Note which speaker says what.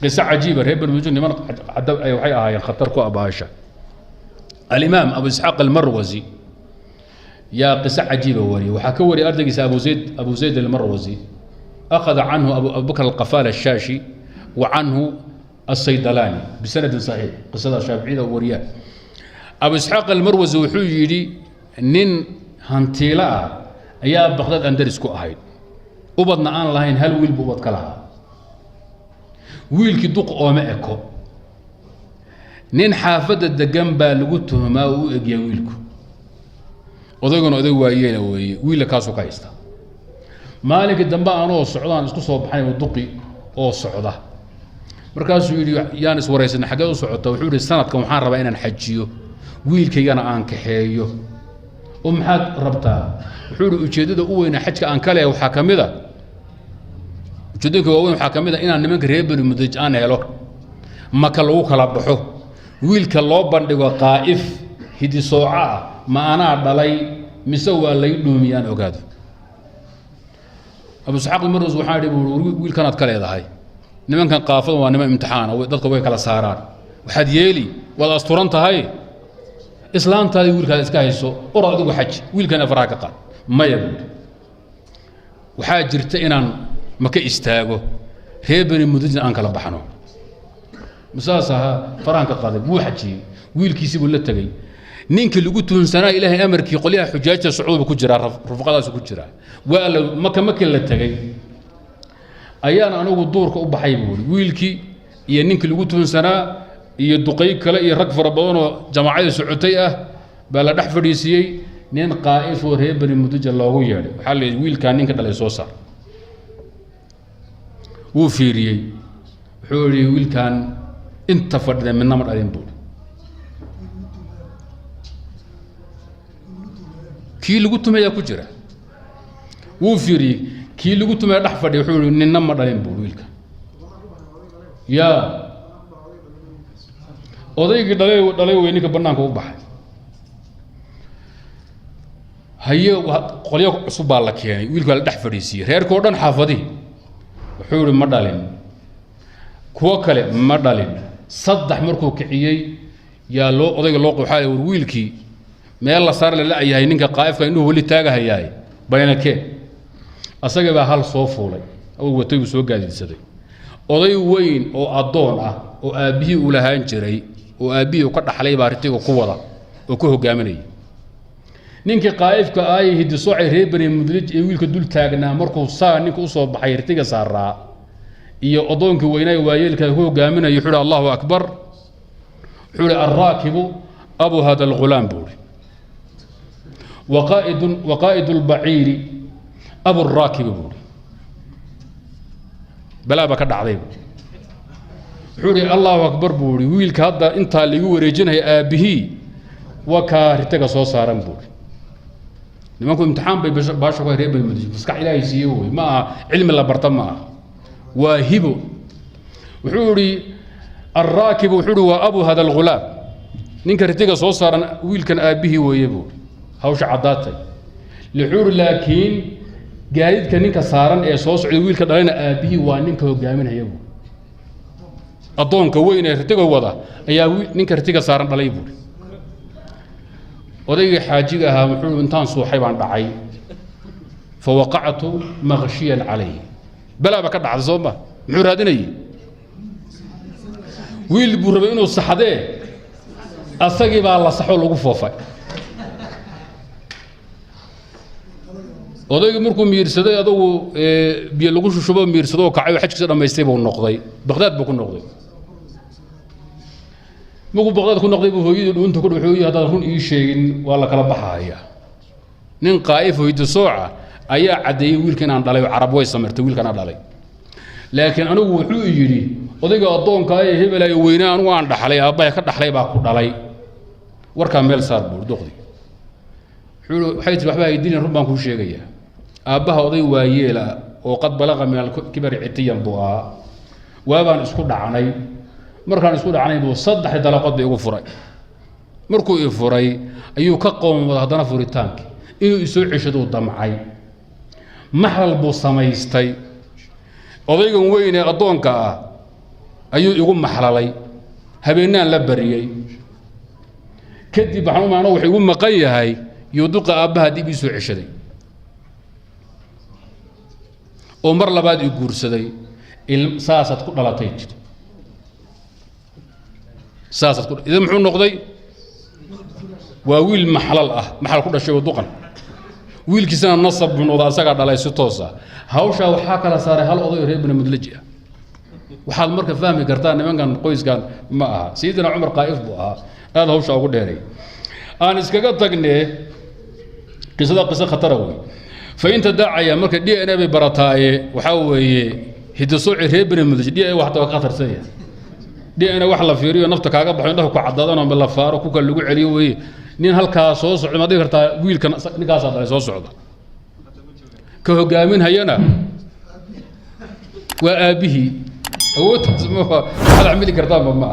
Speaker 1: قصة عجيبة رهيب المجن من عدب أي وحي آية خطركوا أباشا الإمام أبو إسحاق المروزي يا قصة عجيبة وري وحكوري أردقس أبو زيد المروزي أخذ عنه أبو بكر القفال الشاشي وعنه الصيدلاني بسند صحيح قصة الشافعية ورياه أبو إسحاق المروزي وحيجي نين هانتيلا أيا بغداد أندرس كو أهيد وبدنا أن لهين هل ويل بوبد كلها ويل كي دوق أوما إكو نين حافظ الدقن با لقوته ما وإجيا ويلكو وضيقون أدو وايين ويل كاسو كايستا مالك الدنباء أنا والسعودان اسكو صوب حاني ودقي أو السعودة مركاسو يلي يانس وريسن حقا سعودة وحوري السنة كم حان ربا إنا نحجيو ويل كي أنا آنكحيو ومحاد ربطها وحوري ujeedada u weyn xajka aan kale waxa kamida ujeedada weyn waxa kamida inaan nimanka reer bani mudaj aan helo maka lagu kala baxo wiilka loo bandhigo qaa'if hidi sooca ma ana dhalay mise waa lay dhuumiyaan ogaado Abu Isxaaq al-Marwazi waxa yiri wiilkan aad kale leedahay nimankan qaafada waa niman imtixaan dadka way kala saaraan waxaad yeeli wada asturan tahay islaantaadi wiilka iska hayso oradigu xaj wiilkan afraa ka qaad ما يبود وحاجرت إنان مكا استاغو هيبني مدجن أنك لبحنو مساسها فرانك قادم بو حجي ويل كيسي ولا تغي نينك اللي قلت سنه الهي امرك يقول لها حجاج الصعود كجرا رفقاداس كجرا ولا مكا لا تغي ايان انو دورك u baxay buuli wiilki iyo ninka lagu tuunsanaa iyo duqay kale iyo rag fara badan oo jamaacada socotay ah baa la dhax fadhiisiyay nin qaa'if oo reer bani mudajal loogu yeedhay waxa la wiilka ninka dhalay soo saar wuu fiiriyay wuxuu yiri wiilkan inta fadhida midna ma dhalin buuli kii lagu tumaya ku jira wuu fiiriyay kii lagu tumaya dhax fadhiyo wuxuu yiri ninna ma dhalin buuli wiilka ya odayga dhalay weyninka banaanka u baxay haye qoliyo cusub baa la keenay wiilka la dhax fadhiisiyay reerkoo dhan xaafadii wuxuu yiri ma dhalin kuwa kale ma dhalin saddex markuu kiciyay yaa loo odayga loo qoxay wiilkii meel la saar la yahay ninka qaa'ifka inuu wali taagahayaay baynake asaga baa hal soo fuulay oo watay soo gaadiidsaday oday weyn oo adoon ah oo aabihii u lahaan jiray oo aabihii ka dhaxlay baaritiga ku wada oo ku hogaaminay ninka qaa'ifka ay hidi soocay reebani mudlij ee wiilka dul taagnaa markuu saa ninka u soo baxay ritiga saaraa iyo adoonka weynay waayeelka ku hogaaminay wuxuu Allahu akbar wuxuu ar-raakibu abu hada al-ghulam buri وقائد البعير ابو الراكب بuri بلا بك دعday حوري الله اكبر بوري ويلك هدا انت ليgu wareejinay aabihi waka ritiga soo saaran buri nimanku imtixaan bay baasho ku reebay muddo iska ilaahay siiyo ma cilmi la barta ma waahibo wuxuu الراكب wuxuu waa abu hada الغلام ninka ritiga soo saaran wiilkan aabihi weeyebo hawsha cadaatay lixuur laakiin gaadidka ninka saaran ee soo socday wiilka dhalana aabihi waa ninka hogaaminaya adoonka weyn ee ritiga wada ayaa ninka ritiga saaran dhalay buu odayga xaajiga ahaa wuxuu intaan suuxay baan dhacay fawaqactu maghshiyan alayhi bala ba ka dhacday sooma muxuu raadinay wiil buu rabay inuu saxadee asagii baa la saxo lagu foofay odaygu markuu miirsaday adagu biyo lagu shubo miirsado kacay xajkiisa dhameystay buu noqday Baghdad buu ku noqday markuu Baghdad ku noqday buu hooyadii dhuunta ku dhuxooyay hada run ii sheegin waa la kala baxaya nin qaa'if hooyada sooca ayaa cadeeyay wiilkan aan dhalay Arab way samartay wiilkan aan dhalay laakiin anigu wuxuu yiri odayga adoonka ay hebelay weynaa anigu aan dhaxlay aabay ka dhaxlay baa ku dhalay warka meel saar buu doqdi wuxuu waxay waxba ay diin run baan ku sheegaya aabaha oday waayeela oo qad balaqa min al-kibar itiyan bu'a waabaan isku dhacnay markaan isku dhacnay buu saddex dalaqad bay ugu furay markuu ii furay ayuu ka qoomay hadana furitaanki inuu isoo cishado damcay mahal buu samaystay odaygan weyn ee adoonka ah ayuu igu maxlalay habeenaan la bariyay kadib waxaan u maano wuxuu igu maqan yahay yuduqa aabbaha dib ii soo ceshaday oo mar labaad ii guursaday saasaad ku dhalatay saasaad ku idan muxuu noqday waa wiil maxlal ah maxal ku dhashay duqan wiilkiisana nasab buu noqday asaga dhalay si toos ah hawsha waxa kala saaray hal oday reer ibn mudlaji ah waxaad marka fahmi kartaa nimankan qoyskan ma aha sayidina umar qaa'if buu ahaa aad hawsha ugu dheeray aan iskaga tagnee qisada khatar ah fa inta daacaya marka DNA bay barataaye waxa weeye hidasooci reer ibn mudlaji DNA wax ta khatarsan yahay DNA wax la fiiriyo nafta kaaga baxo indhaha ku cadaadana ma la faaro ku kala lagu celiyo weeye nin halkaa soo socdo ma dhici kartaa wiilkan ninkaas aad soo socda ka hogaamin hayana waa aabihi awoodtaas ma waxa la xamili kartaa ma